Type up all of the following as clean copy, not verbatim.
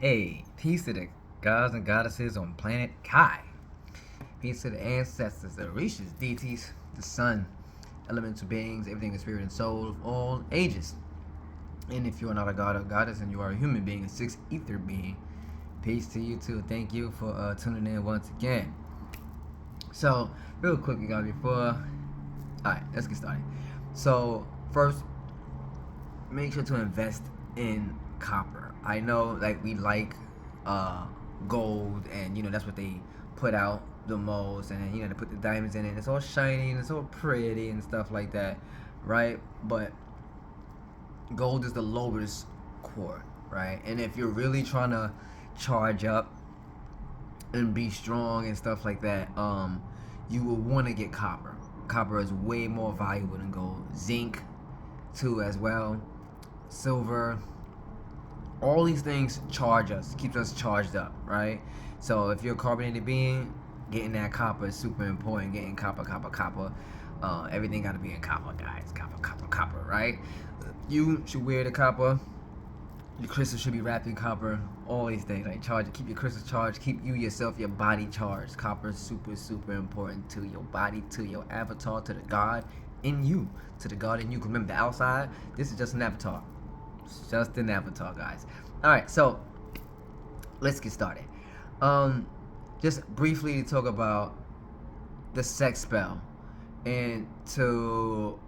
Hey, peace to the gods and goddesses on planet Kai. Peace to the ancestors, the Orishas, deities, the sun, elemental beings, everything is spirit and soul of all ages. And if you are not a god or goddess and you are a human being, a sixth ether being, peace to you too. Thank you for tuning in once again. So, real quickly, guys, alright, let's get started. So, first, make sure to invest in copper. I know, like, we like gold, and that's what they put out the most, and they put the diamonds in it. It's all shiny and it's all pretty and stuff like that, right? But gold is the lowest core, right? And if you're really trying to charge up and be strong and stuff like that, you will want to get copper. Copper is way more valuable than gold. Zinc, too, as well. Silver. All these things charge us, keeps us charged up, right? So if you're a carbonated being, getting that copper is super important. Getting copper. Everything got to be in copper, guys. Copper, right? You should wear the copper. Your crystals should be wrapped in copper. All these things, like charge it. Keep your crystals charged. Keep you yourself, your body charged. Copper is super important to your body, to your avatar, to the God in you, to the God in you. Remember, the outside, this is just an avatar. It's just an avatar, guys. All right, so let's get started. Just briefly talk about the sex spell, and to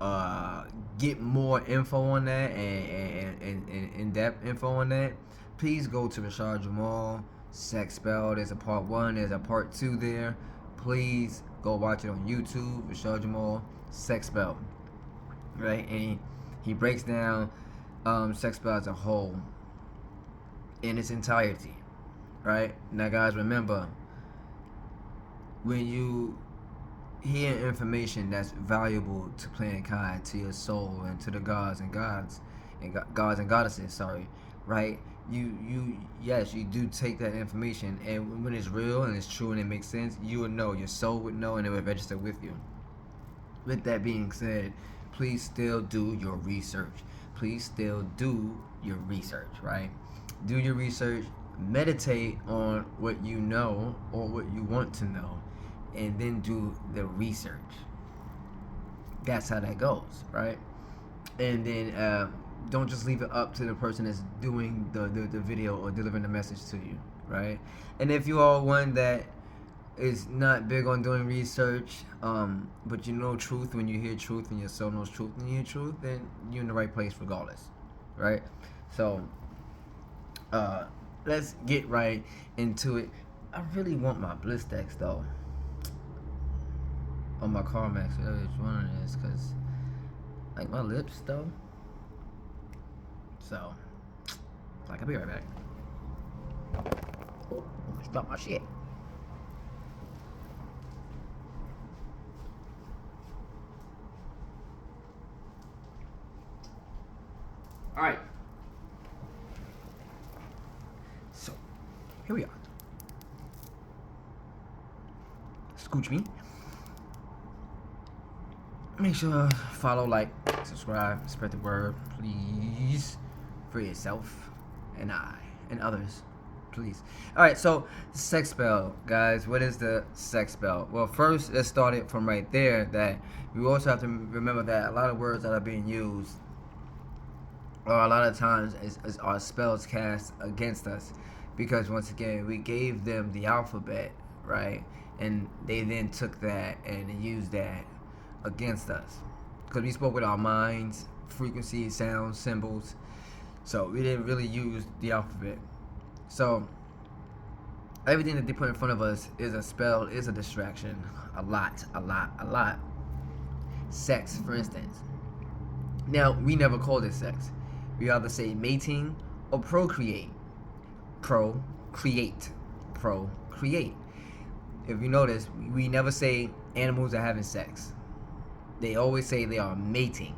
get more info on that and in-depth info on that, please go to Rashad Jamal sex spell. There's a part 1, there's a part 2 there. Please go watch it on YouTube. Rashad Jamal sex spell, right? And he breaks down sex spell as a whole in its entirety, right? Now, guys, remember, when you hear information that's valuable to planet Kai, to your soul, and to the gods and goddesses, right? Yes, you do take that information, and when it's real and it's true and it makes sense, you would know, your soul would know, and it would register with you. With that being said, please still do your research. Right? Do your research, meditate on what you know or what you want to know, and then do the research. That's how that goes, right? And then don't just leave it up to the person that's doing the video or delivering the message to you, right? And if you are one that is not big on doing research, but you know truth when you hear truth, and your soul knows truth when you hear truth, then you're in the right place regardless, right? So let's get right into it. I really want my bliss decks though on my CarMax. Which one it is, because like my lips though. So like, I'll be right back. Oh, stop my shit. Alright. So, here we are. Scooch me. Make sure to follow, like, subscribe, spread the word, please, for yourself and I and others, please. Alright, so sex spell, guys. What is the sex spell? Well, first, let's start it from right there, that we also have to remember that a lot of words that are being used, or a lot of times, is our spells cast against us, because once again, we gave them the alphabet, right? And they then took that and used that against us, because we spoke with our minds, frequencies, sounds, symbols. So we didn't really use the alphabet. So everything that they put in front of us is a spell, is a distraction. A lot. Sex, for instance. Now, we never called it sex. We either say mating or procreate. Procreate. If you notice, we never say animals are having sex. They always say they are mating.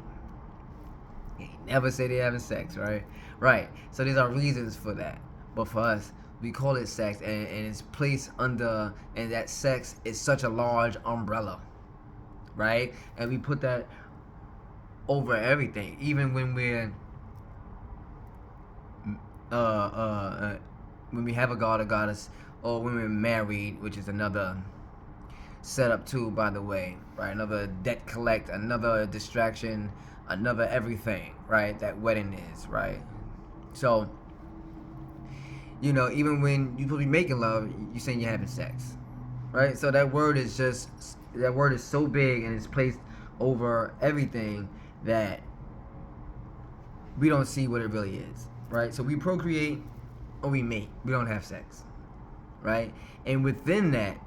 They never say they're having sex, right? Right. So there's our reasons for that. But for us, we call it sex, and it's placed under, and that sex is such a large umbrella, right? And we put that over everything, even when we're when we have a god or goddess, or when we're married, which is another setup too, by the way, right? Another debt collect, another distraction, another everything, right? That wedding is, right? So, you know, even when you supposed to be making love, you saying you're having sex, right? So that word is so big and it's placed over everything that we don't see what it really is, right? So we procreate or we mate. We don't have sex, right? And within that,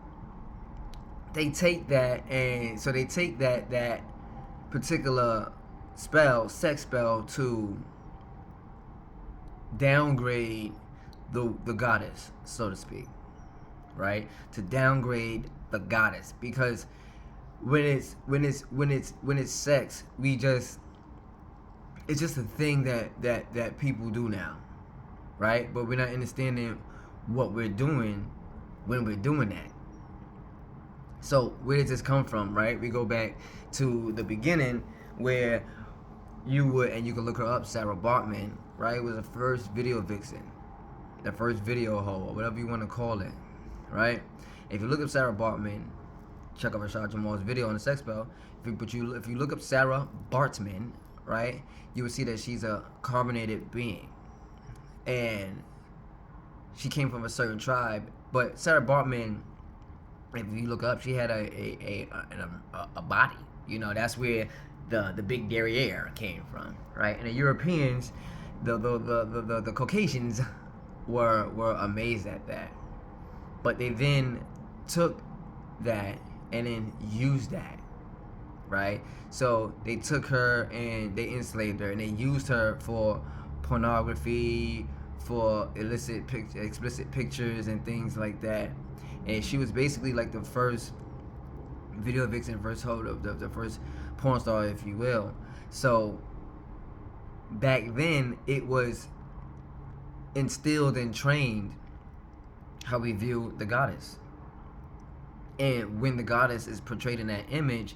they take that that particular spell, sex spell, to downgrade the goddess, so to speak, right? To downgrade the goddess, because when it's sex, it's just a thing that people do now, right? But we're not understanding what we're doing when we're doing that. So where does this come from, right? We go back to the beginning where you can look her up, Sarah Bartman, right? It was the first video vixen, the first video hoe, or whatever you want to call it, right? If you look up Sarah Bartman, check out Rashad Jamal's video on the sex spell. If you look up Sarah Bartman, right, you will see that she's a carbonated being, and she came from a certain tribe. But Sarah Bartman, if you look up, she had a body. You know, that's where the big derriere came from, right? And the Europeans, the Caucasians were amazed at that, but they then took that and then used that, right? So they took her and they enslaved her and they used her for pornography, for explicit pictures and things like that. And she was basically like the first video vixen, first hoe, the first porn star, if you will. So back then, it was instilled and trained how we view the goddess. And when the goddess is portrayed in that image,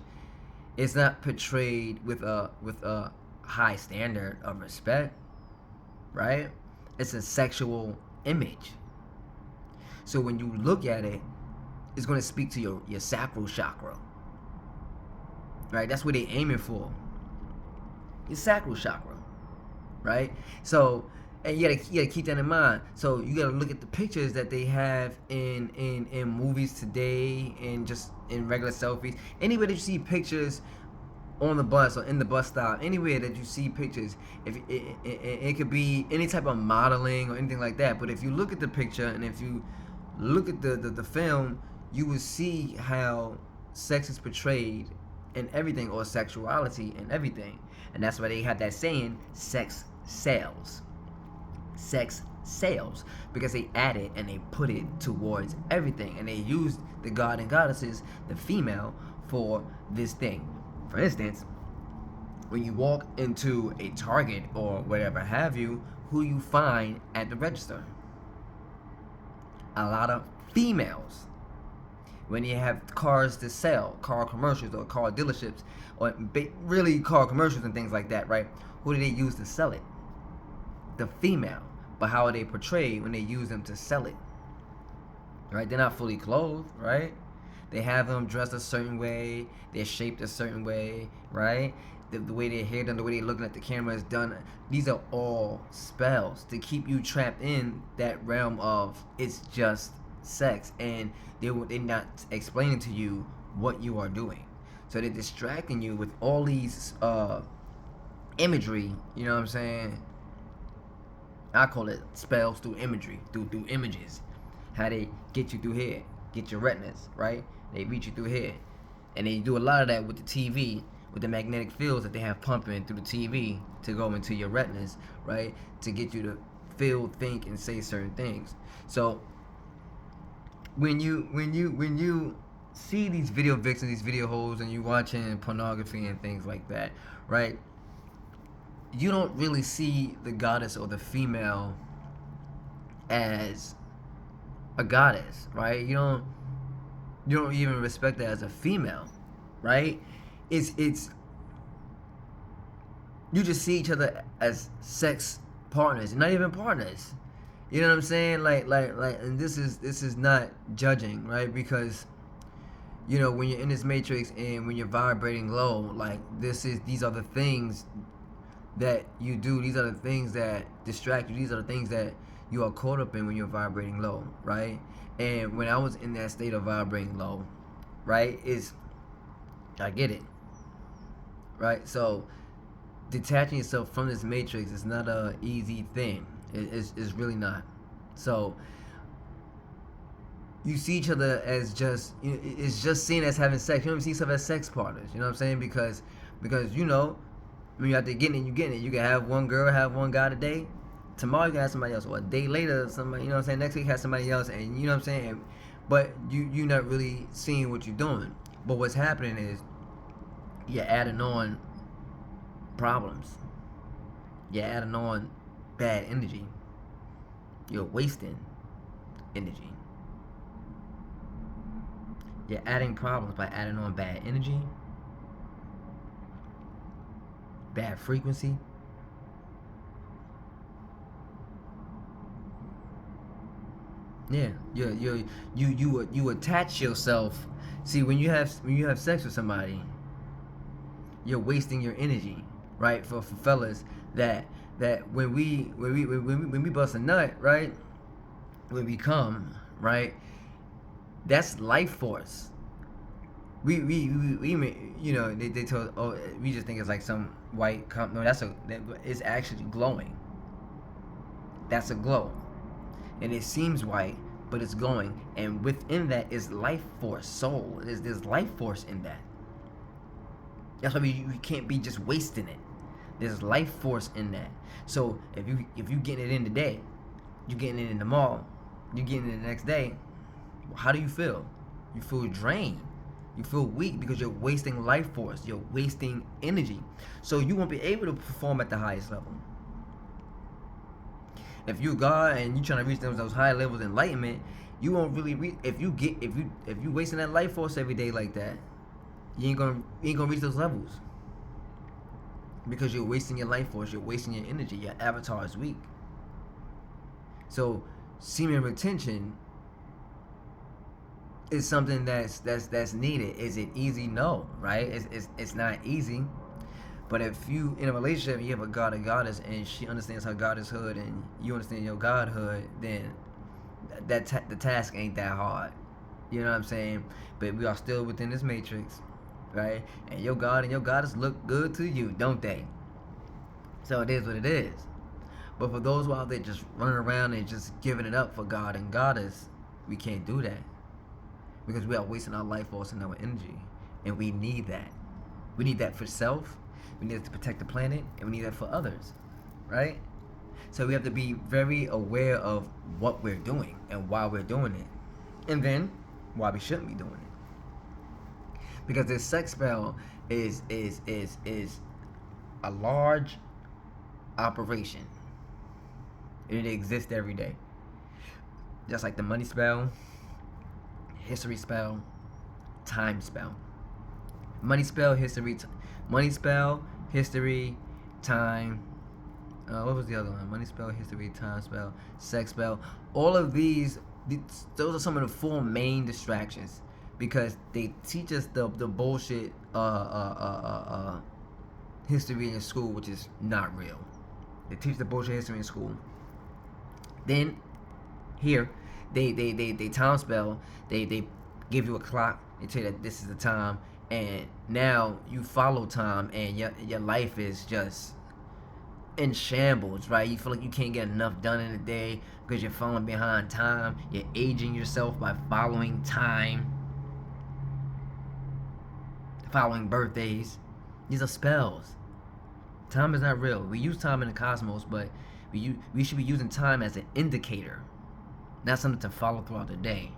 it's not portrayed with a high standard of respect, right? It's a sexual image. So when you look at it, it's going to speak to your sacral chakra, right? That's what they're aiming for, your sacral chakra, right? So, and you gotta keep that in mind. So you gotta look at the pictures that they have in movies today, and just in regular selfies. Anywhere that you see pictures on the bus or in the bus stop, anywhere that you see pictures, if it could be any type of modeling or anything like that. But if you look at the picture and if you look at the film, you will see how sex is portrayed and everything, or sexuality and everything. And that's why they have that saying, sex sells. Sex sales, because they add it and they put it towards everything, and they use the god and goddesses, the female, for this thing. For instance, when you walk into a Target or whatever have you, who you find at the register? A lot of females. When you have cars to sell, car commercials or car dealerships, or really car commercials and things like that, right? Who do they use to sell it? The female. But how are they portrayed when they use them to sell it? Right? They're not fully clothed, right? They have them dressed a certain way, they're shaped a certain way, right? The way their hair done, the way they're looking at the camera is done. These are all spells to keep you trapped in that realm of it's just sex, and they're not explaining to you what you are doing. So they're distracting you with all these imagery, you know what I'm saying? I call it spells through imagery, through images. How they get you through here, get your retinas, right? They reach you through here. And they do a lot of that with the TV, with the magnetic fields that they have pumping through the TV to go into your retinas, right? To get you to feel, think, and say certain things. So when you see these video vixens, these video hoes, and you watching pornography and things like that, right? You don't really see the goddess or the female as a goddess, right? You don't even respect that as a female, right? It's you just see each other as sex partners, not even partners. You know what I'm saying? And this is not judging, right? Because when you're in this matrix and when you're vibrating low, like these are the things that you do. These are the things that distract you. These are the things that you are caught up in when you're vibrating low, right? And when I was in that state of vibrating low, right, I get it, right? So detaching yourself from this matrix is not a easy thing. It's really not. So you see each other as it's just seen as having sex. You don't even see yourself as sex partners. You know what I'm saying? Because when you're out there getting it, you getting it. You can have one girl, have one guy today. Tomorrow you can have somebody else. Or a day later, somebody, you know what I'm saying? Next week have somebody else, and you know what I'm saying? But you're not really seeing what you're doing. But what's happening is you're adding on problems. You're adding on bad energy. You're wasting energy. You're adding problems by adding on bad energy, bad frequency. Yeah, you attach yourself. See, when you have sex with somebody, you're wasting your energy, right? For fellas, that when we bust a nut, right? When we come, right? That's life force. We they told, oh, we just think it's like some white no, it's actually glowing. That's a glow, and it seems white, but it's glowing, and within that is life force, soul. There's life force in that. That's why we can't be just wasting it. There's life force in that. So if you getting it in today, you getting it in tomorrow, you getting it the next day, how do you feel? You feel drained. You feel weak because you're wasting life force. You're wasting energy. So you won't be able to perform at the highest level. If you're God and you're trying to reach those high levels of enlightenment, you won't really reach. If you wasting that life force every day like that, you ain't gonna reach those levels. Because you're wasting your life force. You're wasting your energy. Your avatar is weak. So semen retention is something that's needed. Is it easy? No, right? It's not easy. But if you in a relationship, you have a god and goddess, and she understands her goddesshood, and you understand your godhood, then the task ain't that hard. You know what I'm saying? But we are still within this matrix, right? And your god and your goddess look good to you, don't they? So it is what it is. But for those who are out there just running around and just giving it up for God and goddess, we can't do that. Because we are wasting our life force and our energy. And we need that. We need that for self. We need it to protect the planet. And we need that for others. Right? So we have to be very aware of what we're doing and why we're doing it. And then why we shouldn't be doing it. Because this sex spell is a large operation. It exists every day. Just like the money spell, history spell, time spell. Money spell, history, time. What was the other one? Money spell, history, time spell, sex spell. All of those are some of the four main distractions, because they teach us the bullshit history in school, which is not real. They teach the bullshit history in school. Then here they time spell. They give you a clock. They tell you that this is the time, and now you follow time, and your life is just in shambles, right? You feel like you can't get enough done in a day because you're falling behind time. You're aging yourself by following time, following birthdays. These are spells. Time is not real. We use time in the cosmos, but we should be using time as an indicator, not something to follow throughout the day,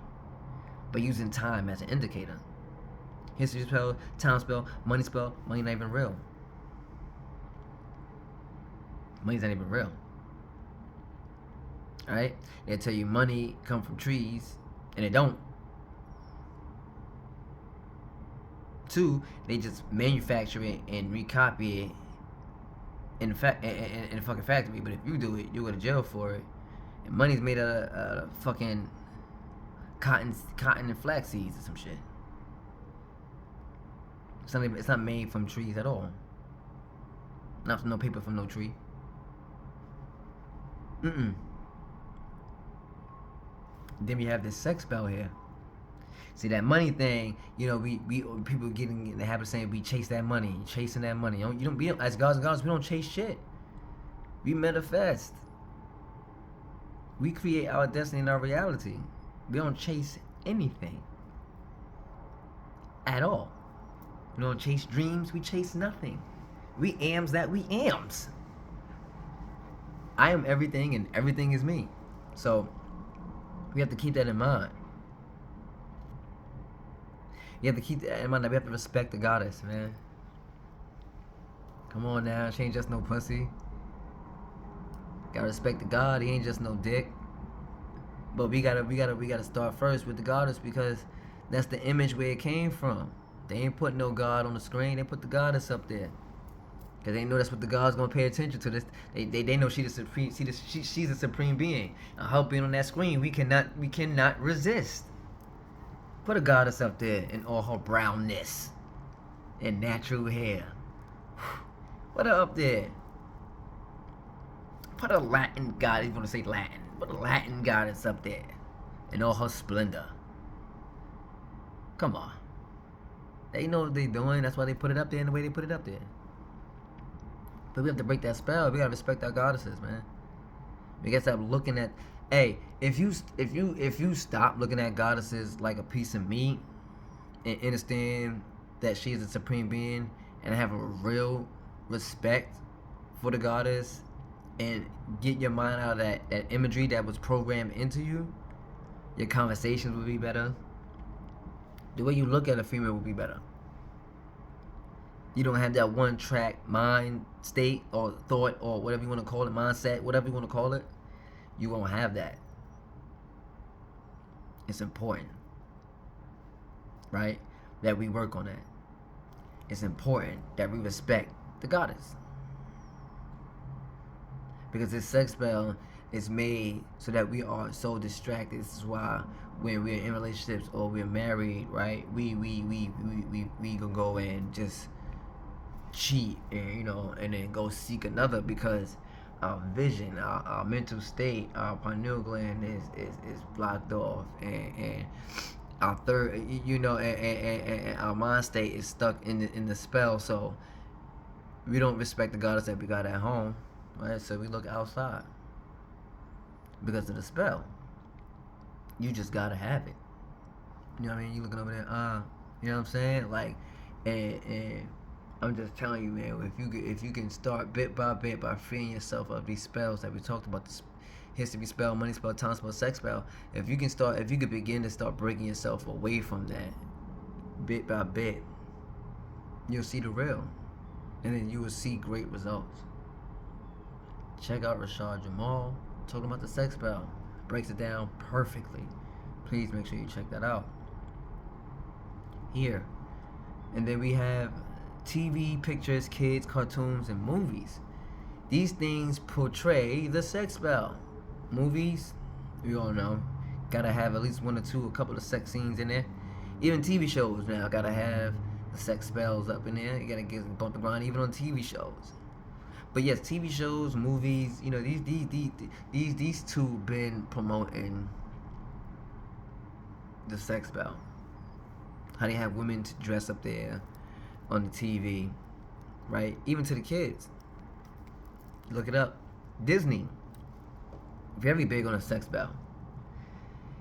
but using time as an indicator. History spell, time spell, money not even real. Money's not even real. Alright? They tell you money come from trees, and it don't. 2, they just manufacture it and recopy it in a fucking factory. But if you do it, you go to jail for it, And money's made out of fucking cotton and flax seeds or some shit. It's not made from trees at all. Not from no paper from no tree. Then we have this sex spell here. See, that money thing, you know, we people getting in the habit of saying we chase that money, chasing that money. You don't as gods and gods, we don't chase shit. We manifest. We create our destiny and our reality. We don't chase anything at all. We don't chase dreams, we chase nothing. We ams that we ams. I am everything and everything is me. So we have to keep that in mind. You have to keep that in mind. That we have to respect the goddess, man. Come on now, she ain't just no pussy. Gotta respect the God. He ain't just no dick. But we gotta start first with the goddess, because that's the image where it came from. They ain't put no God on the screen. They put the goddess up there, cause they know that's what the God's gonna pay attention to. This they know she's a supreme being. And her being on that screen, we cannot resist. Put a goddess up there in all her brownness and natural hair. Put her up there. Put a Latin god. He's gonna say Latin. Put a Latin goddess up there in all her splendor. Come on. They know what they're doing. That's why they put it up there in the way they put it up there. But we have to break that spell. We gotta respect our goddesses, man. We gotta stop looking at. Hey, if you stop looking at goddesses like a piece of meat and understand that she is a supreme being and have a real respect for the goddess and get your mind out of that imagery that was programmed into you, your conversations will be better. The way you look at a female will be better. You don't have that one track mind state or thought or whatever you want to call it, mindset, whatever you want to call it. You won't have that. It's important, right? That we work on that. It's important that we respect the goddess. Because this sex spell is made so that we are so distracted. This is why when we're in relationships or we're married, right? We gonna go and just cheat and and then go seek another, because our vision, our mental state, our pineal gland is blocked off, and our third, and our mind state is stuck in the spell. So we don't respect the goddess that we got at home, right? So we look outside because of the spell. You just gotta have it. You know what I mean? You looking over there, you know what I'm saying? Like, and I'm just telling you, man, if you can start bit by bit by freeing yourself of these spells that we talked about, this history spell, money spell, time spell, sex spell, if you could begin to start breaking yourself away from that bit by bit, you'll see the real, and then you will see great results. Check out Rashad Jamal talking about the sex spell, breaks it down perfectly. Please make sure you check that out here. And then we have TV, pictures, kids, cartoons, and movies. These things portray the sex spell. Movies, we all know, gotta have at least a couple of sex scenes in there. Even TV shows now gotta have the sex spells up in there. You gotta get bump the grind even on TV shows. But yes, TV shows, movies, these two been promoting the sex spell. How they have women to dress up there on the TV, right? Even to the kids. Look it up. Disney, very big on a sex spell.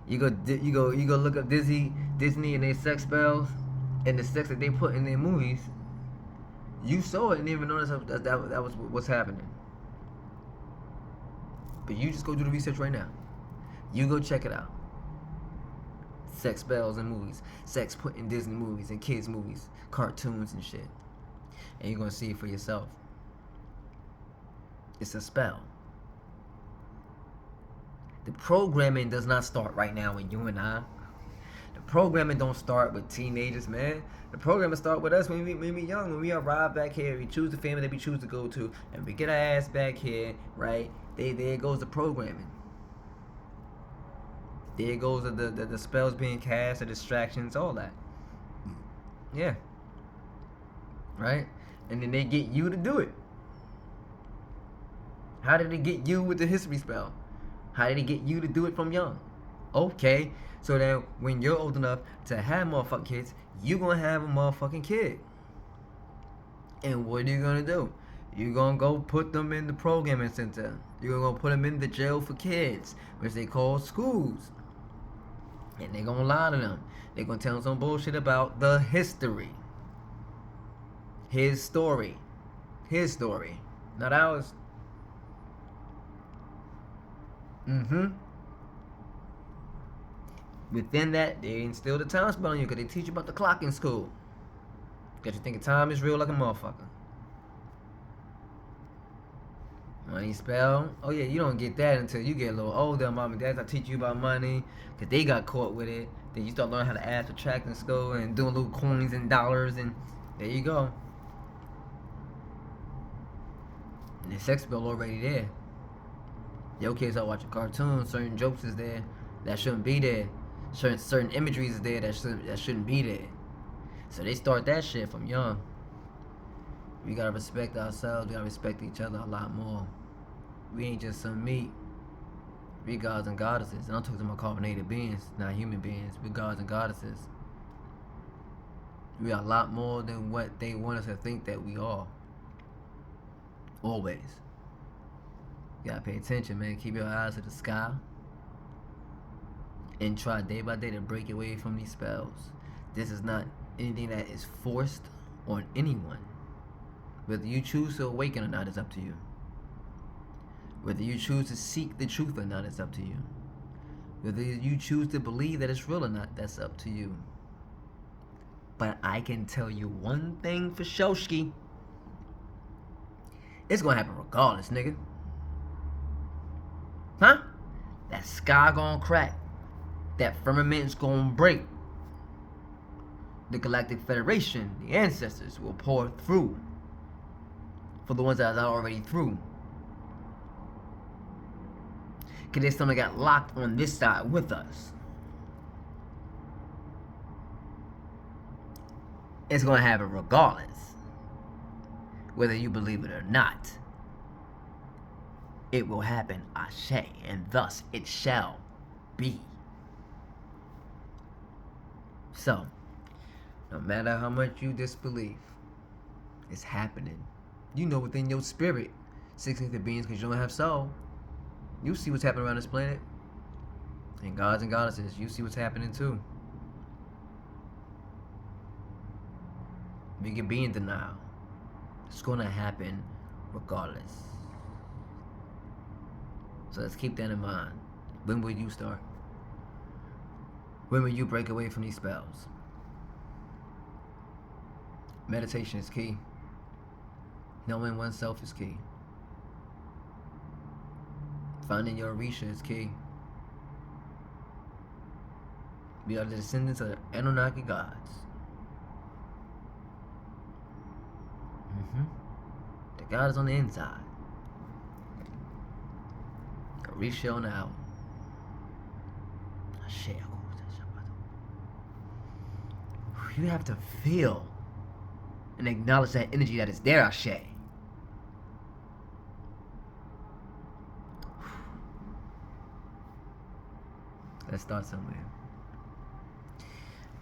You go look up Disney and their sex spells and the sex that they put in their movies. You saw it and didn't even notice that was what's happening. But you just go do the research right now. You go check it out. Sex spells in movies, sex put in Disney movies and kids movies, cartoons and shit, and you're gonna see it for yourself. It's a spell. The programming does not start right now with you and I. The programming don't start with teenagers, man. The programming start with us when we young, when we arrive back here, we choose the family that we choose to go to, and we get our ass back here, right? There goes the programming. There goes the spells being cast, the distractions, all that. Yeah. Right? And then they get you to do it. How did they get you with the history spell? How did they get you to do it from young? Okay, so then when you're old enough to have motherfucking kids, you gonna have a motherfucking kid. And what are you gonna do? You're gonna go put them in the programming center. You're gonna put them in the jail for kids, which they call schools. And they're gonna lie to them. They're gonna tell them some bullshit about the history. His story. His story. Not ours. Within that, they instill the time spell on you because they teach you about the clock in school. Got you thinking time is real like a motherfucker. Money spell. Oh yeah, you don't get that until you get a little older. Mom and dad teach you about money because they got caught with it. Then you start learning how to add, subtract in school and doing little coins and dollars, and there you go. And the sex spell already there. Your kids are watching cartoons. Certain jokes is there that shouldn't be there. Certain imagery is there that shouldn't be there. So they start that shit from young. We gotta respect ourselves. We gotta respect each other a lot more. We ain't just some meat. We gods and goddesses. And I'm talking about carbonated beings, not human beings. We gods and goddesses. We are a lot more than what they want us to think that we are. Always. You gotta pay attention, man. Keep your eyes to the sky. And try day by day to break away from these spells. This is not anything that is forced on anyone. Whether you choose to awaken or not is up to you. Whether you choose to seek the truth or not is up to you. Whether you choose to believe that it's real or not, that's up to you. But I can tell you one thing for Shoshki. It's gonna happen regardless, nigga. Huh? That sky gonna crack. That firmament's gonna break. The Galactic Federation, the ancestors, will pour through. For the ones that are already through. Because they still got locked on this side with us. It's going to happen regardless. Whether you believe it or not. It will happen, Ashe, and thus it shall be. So, no matter how much you disbelieve, it's happening. You know within your spirit, 16th beings, because you don't have soul. You see what's happening around this planet. And gods and goddesses, you see what's happening too. We can be in denial. It's going to happen regardless. So let's keep that in mind. When will you start? When will you break away from these spells? Meditation is key. Knowing oneself is key. Finding your Orisha is key. We are the descendants of the Anunnaki gods. The God is on the inside. Orisha on the out. You have to feel and acknowledge that energy that is there, Ashe. Let's start somewhere.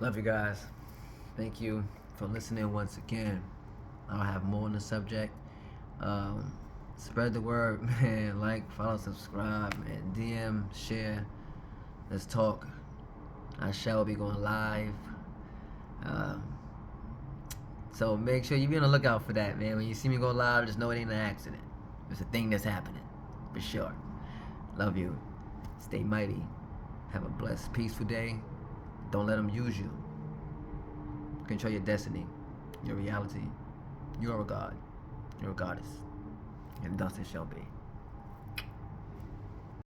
Love you guys. Thank you for listening once again. I'll have more on the subject. Spread the word, man. Like, follow, subscribe, man. DM, share. Let's talk. I shall be going live. So make sure you be on the lookout for that, man. When you see me go live, just know it ain't an accident. It's a thing that's happening. For sure. Love you. Stay mighty. Have a blessed, peaceful day. Don't let them use you. Control your destiny. Your reality. You are a god. You're a goddess. And thus it shall be.